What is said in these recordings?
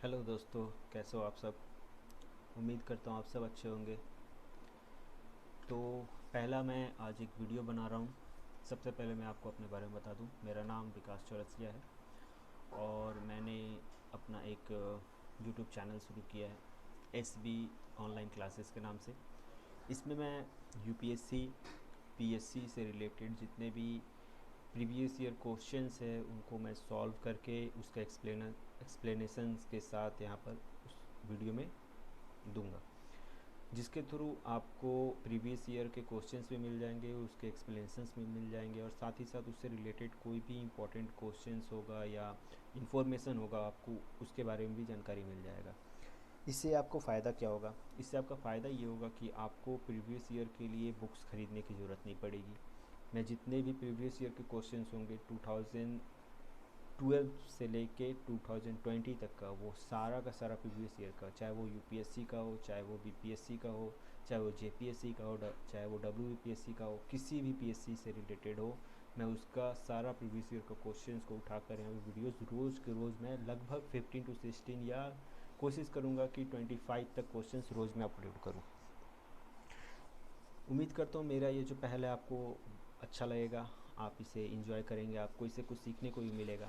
Hello दोस्तों, कैसे हो आप सब। उम्मीद करता हूँ आप सब अच्छे होंगे। तो पहला मैं आज एक वीडियो बना रहा हूँ। सबसे पहले मैं आपको अपने बारे में बता दूँ, मेरा नाम विकास चौरसिया है और मैंने अपना एक यूट्यूब चैनल शुरू किया है SB ऑनलाइन क्लासेस के नाम से। इसमें मैं UPSC PSC से रिलेटेड जितने भी प्रीवियस ईयर क्वेश्चंस है उनको मैं सॉल्व करके उसका एक्सप्लेनेशंस के साथ यहाँ पर उस वीडियो में दूंगा, जिसके थ्रू आपको प्रीवियस ईयर के क्वेश्चंस भी मिल जाएंगे, उसके एक्सप्लेनेशंस भी मिल जाएंगे और साथ ही साथ उससे रिलेटेड कोई भी इंपॉर्टेंट क्वेश्चंस होगा या इन्फॉर्मेशन होगा आपको उसके बारे में भी जानकारी मिल जाएगा। इससे आपको फ़ायदा क्या होगा? इससे आपका फ़ायदा ये होगा कि आपको प्रीवियस ईयर के लिए बुक्स ख़रीदने की ज़रूरत नहीं पड़ेगी। मैं जितने भी प्रीवियस ईयर के क्वेश्चंस होंगे 2012 से लेके 2020 तक का, वो सारा का सारा प्रीवियस ईयर का, चाहे वो UPSC का हो, चाहे वो BPSC का हो, चाहे वो JPSC का हो, चाहे वो WPSC का हो, किसी भी PSC से रिलेटेड हो, मैं उसका सारा प्रीवियस ईयर का क्वेश्चंस को उठाकर यहाँ पे वीडियोस रोज़ के रोज़ मैं लगभग 15 to 16 या कोशिश करूँगा कि 25 तक क्वेश्चंस रोज़ मैं अपलोड करूँ। उम्मीद करता हूँ मेरा ये जो पहले आपको अच्छा लगेगा, आप इसे एंजॉय करेंगे, आपको इससे कुछ सीखने को भी मिलेगा।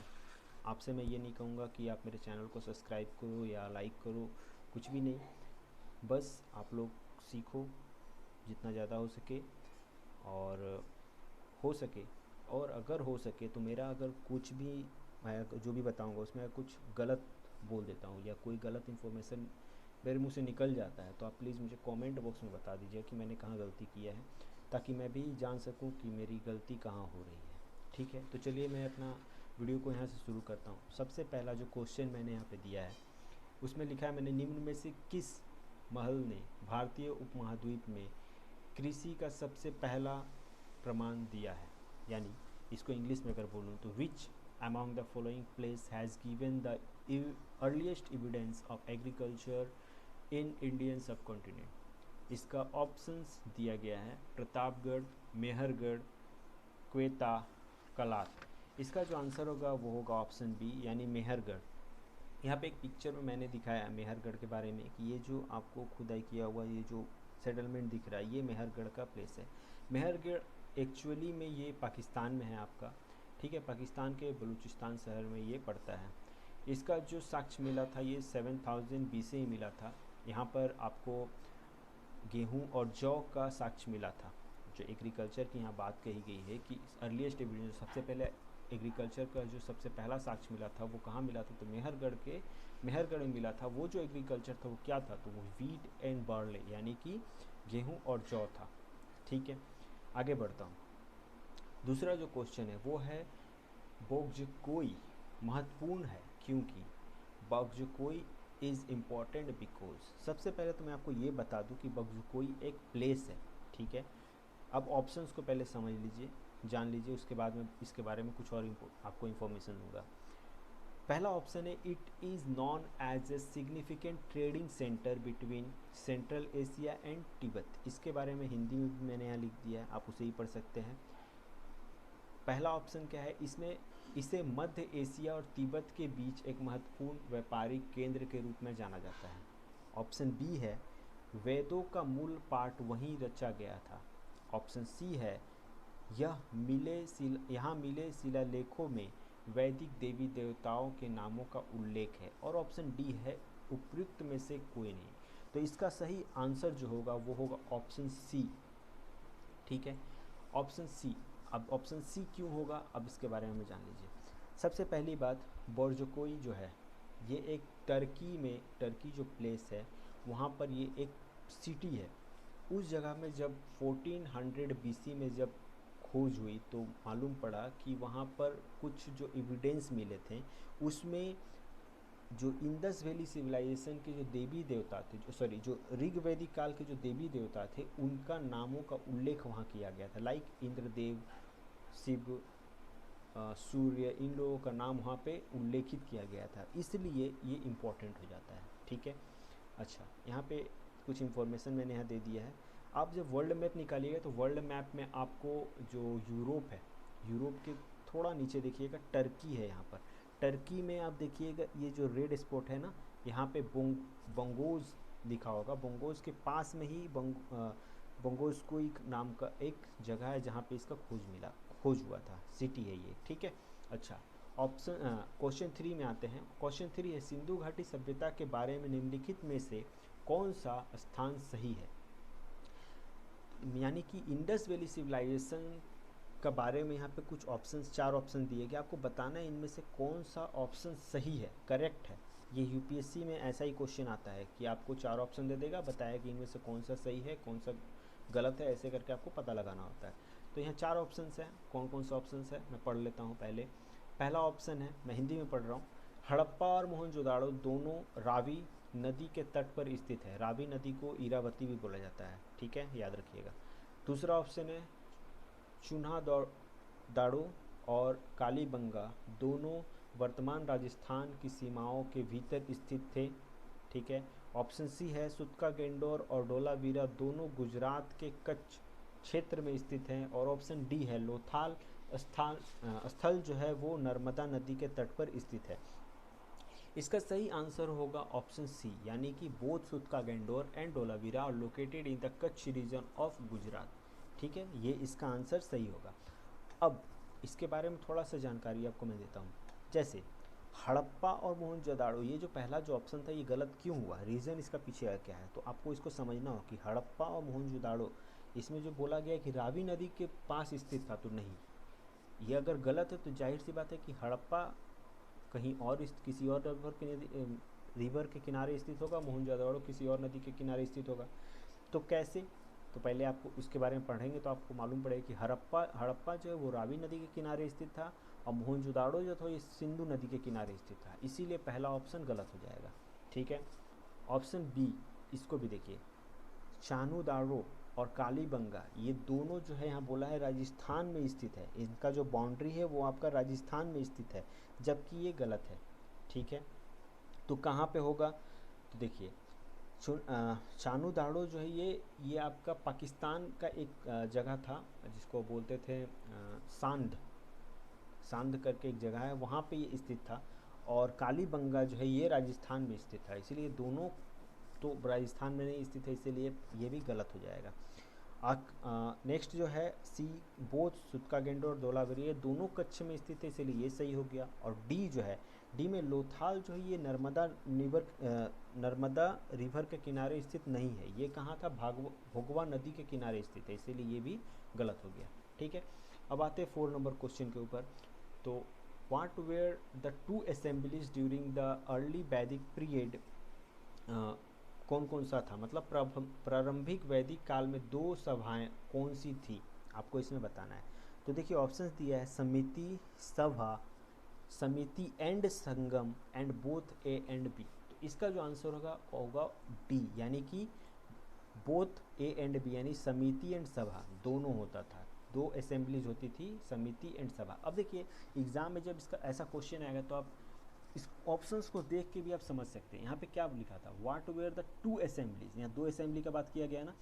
आपसे मैं ये नहीं कहूँगा कि आप मेरे चैनल को सब्सक्राइब करो या लाइक करो, कुछ भी नहीं, बस आप लोग सीखो जितना ज़्यादा हो सके और हो सके, और अगर हो सके तो मेरा अगर कुछ भी मैं जो भी बताऊँगा उसमें कुछ गलत बोल देता हूँ या कोई गलत इन्फॉर्मेशन मेरे मुंह से निकल जाता है तो आप प्लीज़ मुझे कमेंट बॉक्स में बता दीजिए कि मैंने कहाँ गलती किया है, ताकि मैं भी जान सकूँ कि मेरी गलती कहाँ हो रही है। ठीक है, तो चलिए मैं अपना वीडियो को यहाँ से शुरू करता हूँ। सबसे पहला जो क्वेश्चन मैंने यहाँ पे दिया है उसमें लिखा है, मैंने निम्न में से किस महल ने भारतीय उपमहाद्वीप में कृषि का सबसे पहला प्रमाण दिया है। यानी इसको इंग्लिश में अगर बोलूँ तो which among the following place has given the earliest evidence of agriculture in Indian सब कॉन्टिनेंट। इसका ऑप्शंस दिया गया है प्रतापगढ़, मेहरगढ़, क्वेता, कलात। इसका जो आंसर होगा वो होगा ऑप्शन बी यानी मेहरगढ़। यहाँ पे एक पिक्चर में मैंने दिखाया मेहरगढ़ के बारे में कि ये जो आपको खुदाई किया हुआ ये जो सेटलमेंट दिख रहा है ये मेहरगढ़ का प्लेस है। मेहरगढ़ एक्चुअली में ये पाकिस्तान में है आपका, ठीक है, पाकिस्तान के बलूचिस्तान शहर में ये पड़ता है। इसका जो साक्ष्य मिला था ये 7000 BC ही मिला था। यहाँ पर आपको गेहूँ और जौ का साक्ष्य मिला था। जो एग्रीकल्चर की यहाँ बात कही गई है कि अर्लीस्ट एविडेंस, सबसे पहले एग्रीकल्चर का जो सबसे पहला साक्ष्य मिला था वो कहाँ मिला था, तो मेहरगढ़ में मिला था। वो जो एग्रीकल्चर था वो क्या था, तो वो वीट एंड बार्ले यानी कि गेहूँ और जौ था। ठीक है, आगे बढ़ता हूँ। दूसरा जो क्वेश्चन है वो है बोगजकोई महत्वपूर्ण है क्योंकि। Boghazkoi is important because. सबसे पहले तो मैं आपको ये बता दूं कि बोगजकोई एक प्लेस है। ठीक है, अब ऑप्शंस को पहले समझ लीजिए, जान लीजिए, उसके बाद में इसके बारे में कुछ और आपको इन्फॉर्मेशन दूंगा। पहला ऑप्शन है it is known as a significant trading centre between central Asia and Tibet. इसके बारे में हिंदी में भी मैंने यहाँ लिख दिया है, आप उसे ही पढ़ सकते हैं। पहला ऑप्शन क्या है इसमें, इसे मध्य एशिया और तिब्बत के बीच एक महत्वपूर्ण व्यापारिक केंद्र के रूप में जाना जाता है। ऑप्शन बी है वेदों का मूल पाठ वहीं रचा गया था। ऑप्शन सी है यहाँ मिले शिलालेखों में वैदिक देवी देवताओं के नामों का उल्लेख है। और ऑप्शन डी है उपयुक्त में से कोई नहीं। तो इसका सही आंसर जो होगा वो होगा ऑप्शन सी। ठीक है, ऑप्शन सी। अब ऑप्शन सी क्यों होगा, अब इसके बारे में जान लीजिए। सबसे पहली बात, बोर्जोकोई जो है ये एक टर्की जो प्लेस है वहाँ पर ये एक सिटी है। उस जगह में जब 1400 BC में जब खोज हुई तो मालूम पड़ा कि वहाँ पर कुछ जो एविडेंस मिले थे उसमें जो इंडस वैली सिविलाइजेशन के जो देवी देवता थे, जो ऋग्वैदिक काल के जो देवी देवता थे उनका नामों का उल्लेख वहाँ किया गया था। लाइक इंद्रदेव, शिव, सूर्य, इन लोगों का नाम वहाँ पे उल्लेखित किया गया था, इसलिए ये इम्पोर्टेंट हो जाता है। ठीक है, अच्छा यहाँ पे कुछ इन्फॉर्मेशन मैंने यहाँ दे दिया है। आप जब वर्ल्ड मैप निकालिएगा तो वर्ल्ड मैप में आपको जो यूरोप है, यूरोप के थोड़ा नीचे देखिएगा टर्की है। यहाँ पर टर्की में आप देखिएगा ये जो रेड स्पॉट है ना, यहाँ पे बंगोज लिखा होगा। बंगोज के पास में ही बंगोजकोई नाम का एक जगह है जहाँ पे इसका खोज हुआ था, सिटी है ये, ठीक है। अच्छा, क्वेश्चन 3 में आते हैं। क्वेश्चन 3 है, सिंधु घाटी सभ्यता के बारे में निम्नलिखित में से कौन सा स्थान सही है। यानी कि इंडस वैली सिविलाइजेशन का बारे में यहाँ पे कुछ ऑप्शंस, 4 ऑप्शन दिए गए, आपको बताना है इनमें से कौन सा ऑप्शन सही है, करेक्ट है। ये यूपीएससी में ऐसा ही क्वेश्चन आता है कि आपको 4 ऑप्शन दे देगा, बताया कि इनमें से कौन सा सही है कौन सा गलत है, ऐसे करके आपको पता लगाना होता है। तो यहाँ 4 ऑप्शंस हैं। कौन कौन सा ऑप्शंस है मैं पढ़ लेता हूँ पहले। पहला ऑप्शन है, मैं हिंदी में पढ़ रहा हूँ, हड़प्पा और मोहनजोदाड़ो दोनों रावी नदी के तट पर स्थित है। रावी नदी को इरावती भी बोला जाता है, ठीक है, याद रखिएगा। दूसरा ऑप्शन है, चून्हादाड़ो और कालीबंगा दोनों वर्तमान राजस्थान की सीमाओं के भीतर स्थित थे, ठीक है। ऑप्शन सी है, सुतका गेंडोर और डोलावीरा दोनों गुजरात के कच्छ क्षेत्र में स्थित हैं। और ऑप्शन डी है, लोथाल स्थल जो है वो नर्मदा नदी के तट पर स्थित है। इसका सही आंसर होगा ऑप्शन सी, यानी कि both Sutkagen Dor and Dholavira are located in the Kutch region of Gujarat, ठीक है, ये इसका आंसर सही होगा। अब इसके बारे में थोड़ा सा जानकारी आपको मैं देता हूँ। जैसे हड़प्पा और मोहनजोदाड़ो, ये जो पहला जो ऑप्शन था ये गलत क्यों हुआ, रीज़न इसका पीछे क्या है, तो आपको इसको समझना हो कि हड़प्पा और मोहनजोदाड़ो, इसमें जो बोला गया है कि रावी नदी के पास स्थित था, तो नहीं, ये अगर गलत है तो जाहिर सी बात है कि हड़प्पा कहीं और किसी और रिवर के किनारे स्थित होगा, मोहनजोदाड़ो किसी और नदी के किनारे स्थित होगा। तो कैसे, तो पहले आपको उसके बारे में पढ़ेंगे तो आपको मालूम पड़ेगा कि हड़प्पा जो है वो रावी नदी के किनारे स्थित था और मोहनजोदाड़ो जो था ये सिंधु नदी के किनारे स्थित था, इसीलिए पहला ऑप्शन गलत हो जाएगा, ठीक है। ऑप्शन बी, इसको भी देखिए, चान्होदाड़ो और कालीबंगा ये दोनों जो है यहाँ बोला है राजस्थान में स्थित है, इनका जो बाउंड्री है वो आपका राजस्थान में स्थित है, जबकि ये गलत है, ठीक है। तो कहाँ पे होगा, तो देखिए चान्होदाड़ो जो है ये आपका पाकिस्तान का एक जगह था जिसको बोलते थे सांध करके एक जगह है, वहाँ पे ये स्थित था। और कालीबंगा जो है ये राजस्थान में स्थित था, इसीलिए दोनों तो राजस्थान में नहीं स्थित है, इसीलिए ये भी गलत हो जाएगा। नेक्स्ट जो है सी, बोथ सुतका गेंडोर और डोलावीरा ये दोनों कच्छ में स्थित है, इसलिए ये सही हो गया। और डी जो है, डी में लोथाल जो है ये नर्मदा रिवर के किनारे स्थित नहीं है, ये कहाँ था, भोगवा नदी के किनारे स्थित है, इसीलिए ये भी गलत हो गया, ठीक है। अब आते हैं 4 नंबर क्वेश्चन के ऊपर। तो what were the 2 assemblies during the early Vedic period, कौन कौन सा था, मतलब प्रारंभिक वैदिक काल में 2 सभाएं कौन सी थी, आपको इसमें बताना है। तो देखिए ऑप्शंस दिया है, Samiti Sabha, Samiti and Sangam and both A and B. तो इसका जो आंसर होगा डी, यानी कि बोथ ए एंड बी, यानी समिति एंड सभा दोनों होता था, 2 असेंबलीज होती थी, समिति एंड सभा। अब देखिए एग्जाम में जब इसका ऐसा क्वेश्चन आएगा तो आप इस ऑप्शंस को देख के भी आप समझ सकते हैं। यहाँ पे क्या लिखा था, व्हाट वेयर द 2 असेंबलीज, यहाँ 2 असेंबली का बात किया गया ना,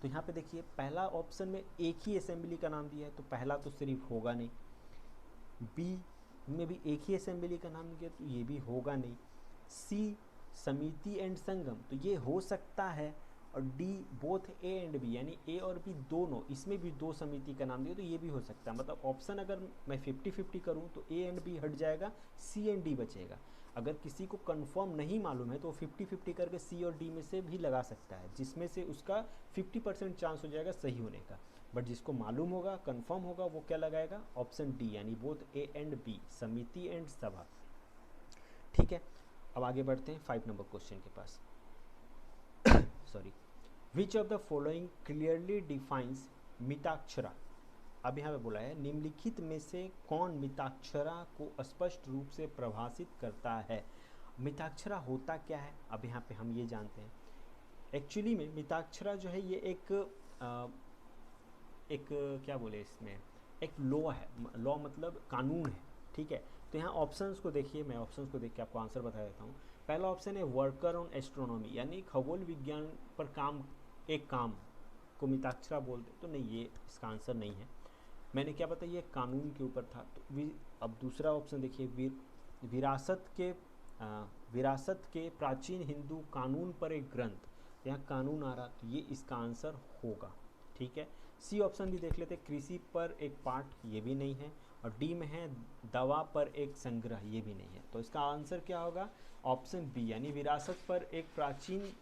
तो यहाँ पे देखिए पहला ऑप्शन में एक ही असेंबली का नाम दिया है, तो पहला तो सिर्फ होगा नहीं। बी में भी एक ही असेंबली का नाम दिया, तो ये भी होगा नहीं। सी, समिति एंड संगम, तो ये हो सकता है। और D, both A and B, यानी ए और बी दोनों, इसमें भी 2 समिति का नाम दिया, तो ये भी हो सकता है। मतलब ऑप्शन अगर मैं 50-50 करूँ तो ए एंड बी हट जाएगा, सी एंड डी बचेगा। अगर किसी को कंफर्म नहीं मालूम है तो 50-50 करके सी और डी में से भी लगा सकता है, जिसमें से उसका 50% चांस हो जाएगा सही होने का। बट जिसको मालूम होगा, कंफर्म होगा, वो क्या लगाएगा, ऑप्शन डी, यानी बोथ ए एंड बी, समिति एंड सभा, ठीक है। अब आगे बढ़ते हैं 5 नंबर क्वेश्चन के पास। Sorry, which of the following clearly defines Mitakshara. अब यहाँ पे बोला है निम्नलिखित में से कौन मिताक्षरा को स्पष्ट रूप से प्रभाषित करता है। मिताक्षरा होता क्या है, अब यहाँ पे हम ये जानते हैं। एक्चुअली में मिताक्षरा जो है ये एक क्या बोले इसमें, एक लॉ है, लॉ मतलब कानून है, ठीक है। तो यहाँ ऑप्शंस को देखिए, मैं ऑप्शंस को देख के आपको आंसर बता देता हूँ। पहला ऑप्शन है वर्कर ऑन एस्ट्रोनॉमी, यानी खगोल विज्ञान पर काम को मिताक्षरा बोलते, तो नहीं, ये इसका आंसर नहीं है। मैंने क्या बताया, ये कानून के ऊपर था। तो अब दूसरा ऑप्शन देखिए, विरासत के विरासत के प्राचीन हिंदू कानून पर एक ग्रंथ, यहाँ कानून आ रहा तो ये इसका आंसर होगा। ठीक है, सी ऑप्शन भी देख लेते, कृषि पर एक पाठ, ये भी नहीं है। और डी में है दवा पर एक संग्रह, ये भी नहीं है। तो इसका आंसर क्या होगा, ऑप्शन बी, यानी विरासत पर एक प्राचीन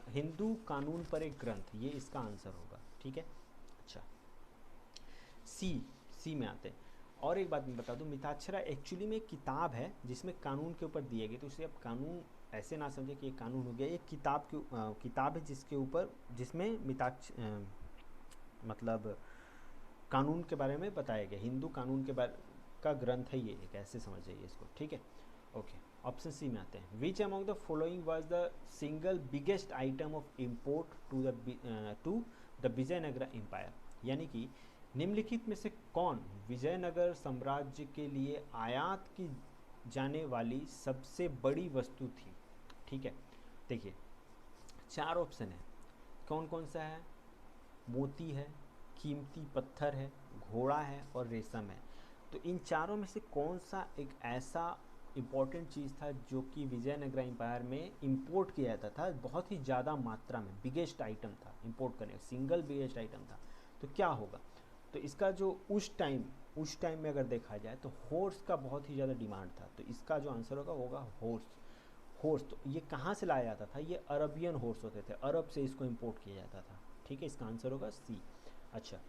हिंदू कानून पर एक ग्रंथ, ये इसका आंसर होगा। ठीक है, अच्छा सी में आते हैं। और एक बात मैं बता दूं, मिताक्षरा एक्चुअली में एक किताब है जिसमें कानून के ऊपर दिए गए, तो इसे आप कानून ऐसे ना समझे कि ये कानून हो गया, ये किताब है जिसके ऊपर, जिसमें मतलब कानून के बारे में बताया गया, हिंदू कानून के बारे का ग्रंथ है ये, एक ऐसे समझ जाइए इसको। ठीक है, ओके, ऑप्शन सी में आते हैं। Which among the following was the single biggest item of import to the Vijayanagara empire, यानी कि निम्नलिखित में से कौन विजयनगर साम्राज्य के लिए आयात की जाने वाली सबसे बड़ी वस्तु थी। ठीक है, देखिए 4 ऑप्शन है, कौन कौन सा है, मोती है, कीमती पत्थर है, घोड़ा है और रेशम है। तो इन चारों में से कौन सा एक ऐसा इम्पोर्टेंट चीज़ था जो कि विजयनगर एम्पायर में इंपोर्ट किया जाता था, बहुत ही ज़्यादा मात्रा में, बिगेस्ट आइटम था इंपोर्ट करने, सिंगल बिगेस्ट आइटम था, तो क्या होगा। तो इसका जो उस टाइम में अगर देखा जाए तो हॉर्स का बहुत ही ज़्यादा डिमांड था, तो इसका जो आंसर होगा हॉर्स। तो ये कहाँ से लाया जाता था, ये अरबियन हॉर्स होते थे, अरब से इसको इंपोर्ट किया जाता था। ठीक है, इसका आंसर होगा सी। अच्छा,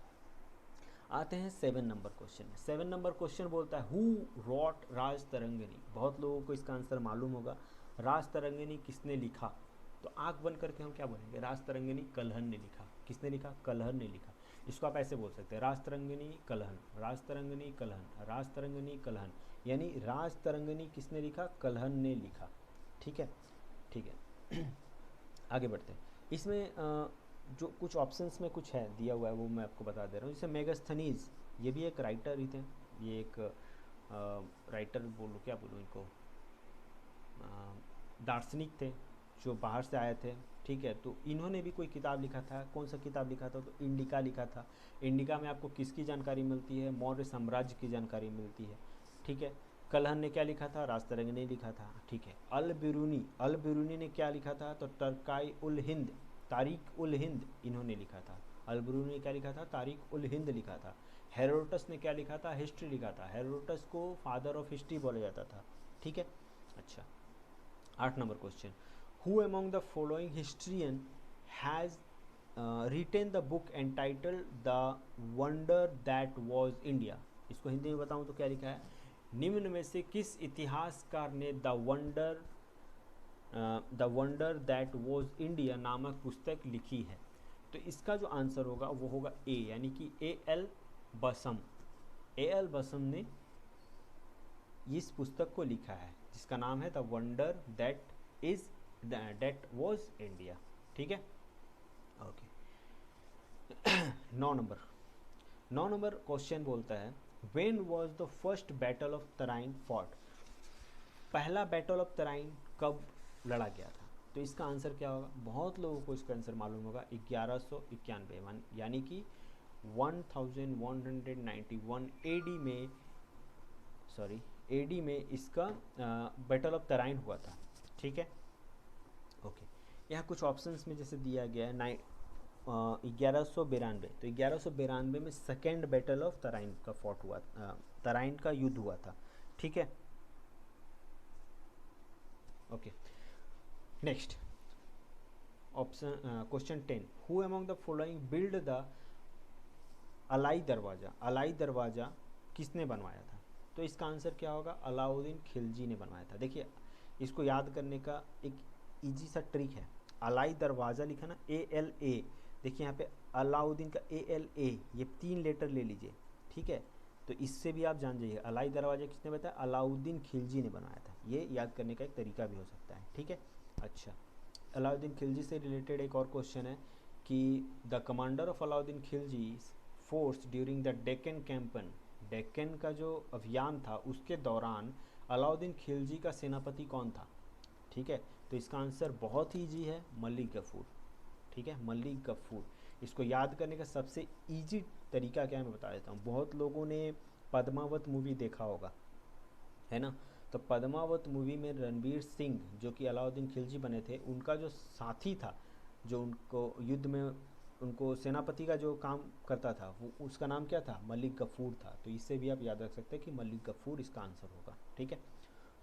आते हैं 7 नंबर क्वेश्चन में। 7 नंबर क्वेश्चन बोलता है हु रॉट राज तरंगिणी। बहुत लोगों को इसका आंसर मालूम होगा, राज तरंगिणी किसने लिखा। तो आंख बंद करके हम क्या बोलेंगे, राज तरंगिणी कलहन ने लिखा। किसने लिखा, कलहन ने लिखा। इसको आप ऐसे बोल सकते हैं, राज तरंगिणी कलहन, राज तरंगिणी कलहन, राज तरंगिणी कलहन, यानी राज तरंगिणी किसने लिखा, कलहन ने लिखा। ठीक है, ठीक है आगे बढ़ते हैं। इसमें जो कुछ ऑप्शंस में कुछ है दिया हुआ है वो मैं आपको बता दे रहा हूँ। जैसे मेगास्थनीज, ये भी एक राइटर ही थे, ये एक राइटर बोलूँ, क्या बोलूँ इनको, दार्शनिक थे जो बाहर से आए थे। ठीक है, तो इन्होंने भी कोई किताब लिखा था। कौन सा किताब लिखा था, तो इंडिका लिखा था। इंडिका में आपको किसकी जानकारी मिलती है, मौर्य साम्राज्य की जानकारी मिलती है। ठीक है, कलहन ने क्या लिखा था, राजतरंग ने लिखा था। ठीक है, अल बिरूनी ने क्या लिखा था, तो टरकाई उल हिंद, तारीख उल हिंद इन्होंने लिखा था। अल बिरूनी ने क्या लिखा था, तारीख उल हिंद लिखा था। हेरोडोटस ने क्या लिखा था, हिस्ट्री लिखा था। हेरोडोटस को फादर ऑफ हिस्ट्री बोला जाता था। ठीक है, अच्छा 8 number question, who among the following historian has retain the book entitled the wonder that was India. इसको हिंदी में बताऊं तो क्या लिखा है, निम्न में से किस इतिहासकार ने the wonder that was India नामक पुस्तक लिखी है। तो इसका जो आंसर होगा वो होगा ए, यानी कि ए एल बसम ने इस पुस्तक को लिखा है जिसका नाम है the wonder that was India. ठीक है, ओके 9 नंबर क्वेश्चन बोलता है when was the first battle of Tarain fought. पहला बैटल ऑफ तराइन कब लड़ा गया था। तो इसका आंसर क्या होगा, बहुत लोगों को इसका आंसर मालूम होगा, 1191, यानी कि 1191 एडी में इसका बैटल ऑफ तराइन हुआ था। ठीक है, ओके, यहाँ कुछ ऑप्शंस में जैसे दिया गया है 1192, तो 1192 में सेकेंड बैटल ऑफ तराइन का फॉट हुआ, तराइन का युद्ध हुआ था। ठीक है, okay next option question 10, who among the following build the Alai Darwaza. Alai दरवाज़ा किसने बनवाया था। तो इसका आंसर क्या होगा, अलाउद्दीन खिलजी ने बनवाया था। देखिए इसको याद करने का एक इजी सा ट्रिक है, अलाई दरवाज़ा लिखा ना, ALA, देखिए यहाँ पे अलाउद्दीन का ALA, ये 3 लेटर ले लीजिए। ठीक है, तो इससे भी आप जान जाइए अलाई दरवाज़ा किसने बताया, अलाउद्दीन खिलजी ने बनाया था। ये याद करने का एक तरीका भी हो सकता है। ठीक है, अच्छा अलाउद्दीन खिलजी से रिलेटेड एक और क्वेश्चन है कि the commander of Alauddin Khilji force during the Deccan campaign, Deccan का जो अभियान था उसके दौरान अलाउद्दीन खिलजी का सेनापति कौन था। ठीक है, तो इसका आंसर बहुत ही ईजी है, मलिक गफूर। ठीक है, मलिक गफूर। इसको याद करने का सबसे इजी तरीका क्या है मैं बता देता हूँ। बहुत लोगों ने पद्मावत मूवी देखा होगा, है ना, तो पद्मावत मूवी में रणवीर सिंह जो कि अलाउद्दीन खिलजी बने थे, उनका जो साथी था, जो उनको युद्ध में उनको सेनापति का जो काम करता था, वो उसका नाम क्या था? मलिक गफूर था। तो इससे भी आप याद रख सकते हैं कि मलिक गफूर इसका आंसर होगा। ठीक है।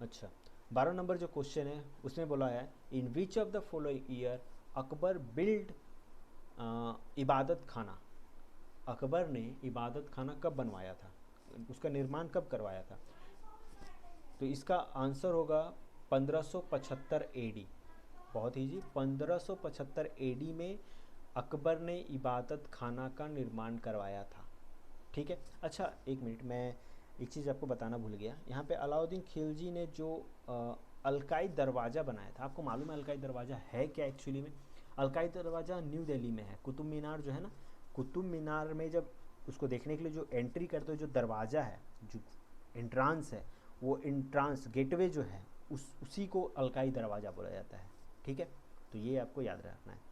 अच्छा, 12 नंबर जो क्वेश्चन है उसमें बोला है in which of the following year Akbar build Ibadat Khana. Akbar ने इबादत खाना कब बनवाया था, उसका निर्माण कब करवाया था? तो इसका आंसर होगा 1575 एडी। बहुत ही जी, 1575 एडी में अकबर ने इबादत खाना का निर्माण करवाया था। ठीक है। अच्छा एक मिनट, मैं एक चीज़ आपको बताना भूल गया। यहाँ पे अलाउद्दीन खिलजी ने जो अलकाई दरवाज़ा बनाया था, आपको मालूम है अलकाई दरवाज़ा है क्या एक्चुअली में? अलकाई दरवाज़ा न्यू दिल्ली में है। कुतुब मीनार जो है ना, कुतुब मीनार में जब उसको देखने के लिए जो एंट्री करते हो, जो दरवाज़ा है, जो एंट्रांस है, वो एंट्रांस गेटवे जो है उसी को अलकाई दरवाज़ा बोला जाता है। ठीक है, तो ये आपको याद रखना है।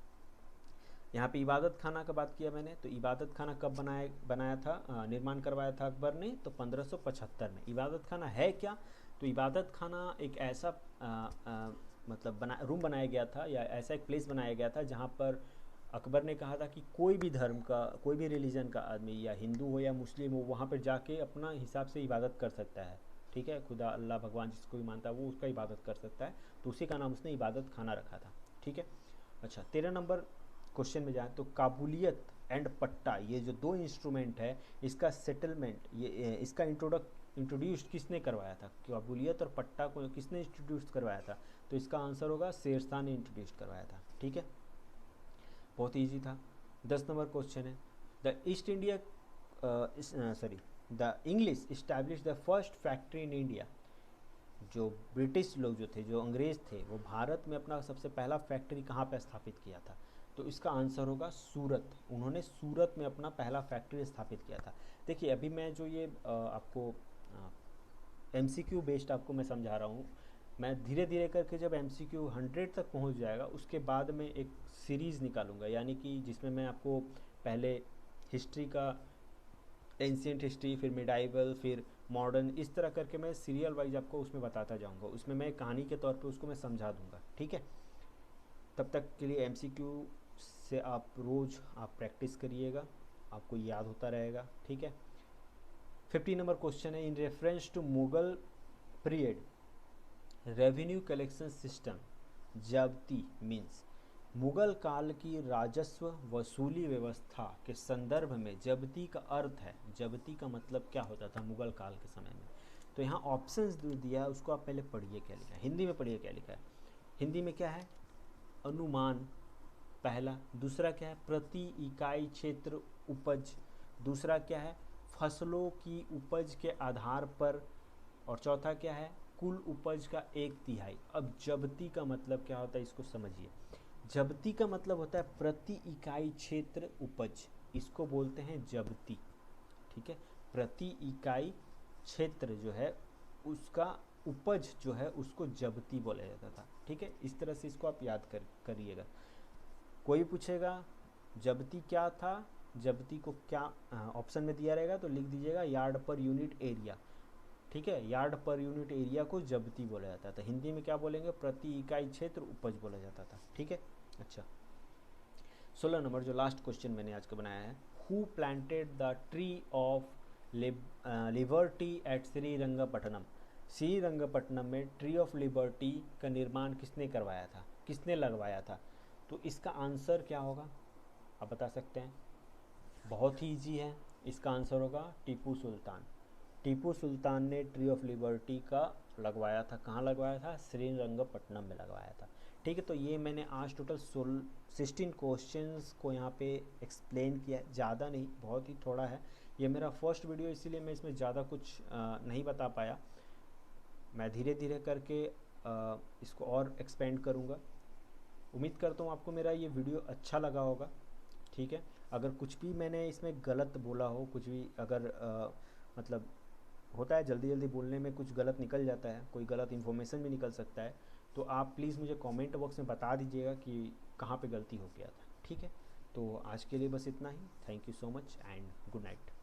यहाँ पे इबादत खाना का बात किया मैंने, तो इबादत खाना कब बनाया था, निर्माण करवाया था अकबर ने? तो 1575 में। इबादत खाना है क्या? तो इबादत खाना एक ऐसा मतलब रूम बनाया गया था, या ऐसा एक प्लेस बनाया गया था जहाँ पर अकबर ने कहा था कि कोई भी धर्म का, कोई भी रिलीजन का आदमी, या हिंदू हो या मुस्लिम हो, वहाँ पर जाके अपना हिसाब से इबादत कर सकता है। ठीक है, खुदा अल्लाह भगवान जिसको भी मानता है वो उसका इबादत कर सकता है। तो उसी का नाम उसने इबादत खाना रखा था। ठीक है। अच्छा 13 नंबर क्वेश्चन में जाए तो काबुलियत एंड पट्टा, ये जो दो इंस्ट्रूमेंट है, इसका सेटलमेंट, ये इसका इंट्रोड्यूस किसने करवाया था? काबुलियत और पट्टा को किसने इंट्रोड्यूस करवाया था? तो इसका आंसर होगा शेरशाह ने इंट्रोड्यूस करवाया था। ठीक है, बहुत ईजी था। 10 नंबर क्वेश्चन है the east India sorry the English establish the first factory in India. जो ब्रिटिश लोग जो थे, जो अंग्रेज़ थे, वो भारत में अपना सबसे पहला फैक्ट्री कहाँ पर स्थापित किया था? तो इसका आंसर होगा सूरत। उन्होंने सूरत में अपना पहला फैक्ट्री स्थापित किया था। देखिए अभी मैं जो ये आपको MCQ बेस्ड आपको मैं समझा रहा हूँ, मैं धीरे धीरे करके जब MCQ 100 तक पहुँच जाएगा उसके बाद में एक सीरीज़ निकालूंगा, यानी कि जिसमें मैं आपको पहले हिस्ट्री का, एंशियंट हिस्ट्री, फिर मिडाइवल, फिर मॉडर्न, इस तरह करके मैं सीरियल वाइज आपको उसमें बताता जाऊंगा। उसमें मैं कहानी के तौर पे उसको मैं समझा दूंगा। ठीक है, तब तक के लिए MCQ से आप रोज़ आप प्रैक्टिस करिएगा, आपको याद होता रहेगा। ठीक है। 50 नंबर क्वेश्चन है in reference to Mughal period revenue collection system zabti means. Mughal काल की राजस्व वसूली व्यवस्था के संदर्भ में जब्ती का अर्थ है, जब्ती का मतलब क्या होता था मुगल काल के समय में? तो यहाँ ऑप्शंस दिया है, उसको आप पहले पढ़िए क्या लिखा है, हिंदी में पढ़िए क्या लिखा है। हिंदी में क्या है? अनुमान पहला। दूसरा क्या है? प्रति इकाई क्षेत्र उपज। दूसरा क्या है? फसलों की उपज के आधार पर। और चौथा क्या है? कुल उपज का 1/3। अब जब्ती का मतलब क्या होता है इसको समझिए। जब्ती का मतलब होता है प्रति इकाई क्षेत्र उपज, इसको बोलते हैं जब्ती। ठीक है, प्रति इकाई क्षेत्र जो है उसका उपज जो है उसको जब्ती बोला जाता था। ठीक है, इस तरह से इसको आप याद करिएगा। कोई पूछेगा जब्ती क्या था, जब्ती को क्या ऑप्शन में दिया रहेगा तो लिख दीजिएगा यार्ड पर यूनिट एरिया। ठीक है, यार्ड पर यूनिट एरिया को जब्ती बोला जाता था। हिंदी में क्या बोलेंगे? प्रति इकाई क्षेत्र उपज बोला जाता था। ठीक है। अच्छा 16 नंबर जो लास्ट क्वेश्चन मैंने आज का बनाया है, who planted the tree of liberty at Srirangapatna. Srirangapatna में ट्री ऑफ लिबर्टी का निर्माण किसने करवाया था, किसने लगवाया था? तो इसका आंसर क्या होगा आप बता सकते हैं? बहुत ही ईजी है, इसका आंसर होगा टीपू सुल्तान। टीपू सुल्तान ने ट्री ऑफ लिबर्टी का लगवाया था। कहाँ लगवाया था? श्रीरंगपट्टनम में लगवाया था। ठीक है, तो ये मैंने आज टोटल 16 क्वेश्चंस को यहाँ पे एक्सप्लेन किया है, ज़्यादा नहीं, बहुत ही थोड़ा है। ये मेरा फर्स्ट वीडियो इसीलिए मैं इसमें ज़्यादा कुछ नहीं बता पाया। मैं धीरे धीरे करके इसको और एक्सपेंड करूँगा। उम्मीद करता हूँ आपको मेरा ये वीडियो अच्छा लगा होगा। ठीक है, अगर कुछ भी मैंने इसमें गलत बोला हो, कुछ भी अगर मतलब होता है जल्दी जल्दी बोलने में कुछ गलत निकल जाता है, कोई गलत इन्फॉर्मेशन भी निकल सकता है, तो आप प्लीज़ मुझे कमेंट बॉक्स में बता दीजिएगा कि कहाँ पे गलती हो गया था। ठीक है, तो आज के लिए बस इतना ही। Thank you so much and good night.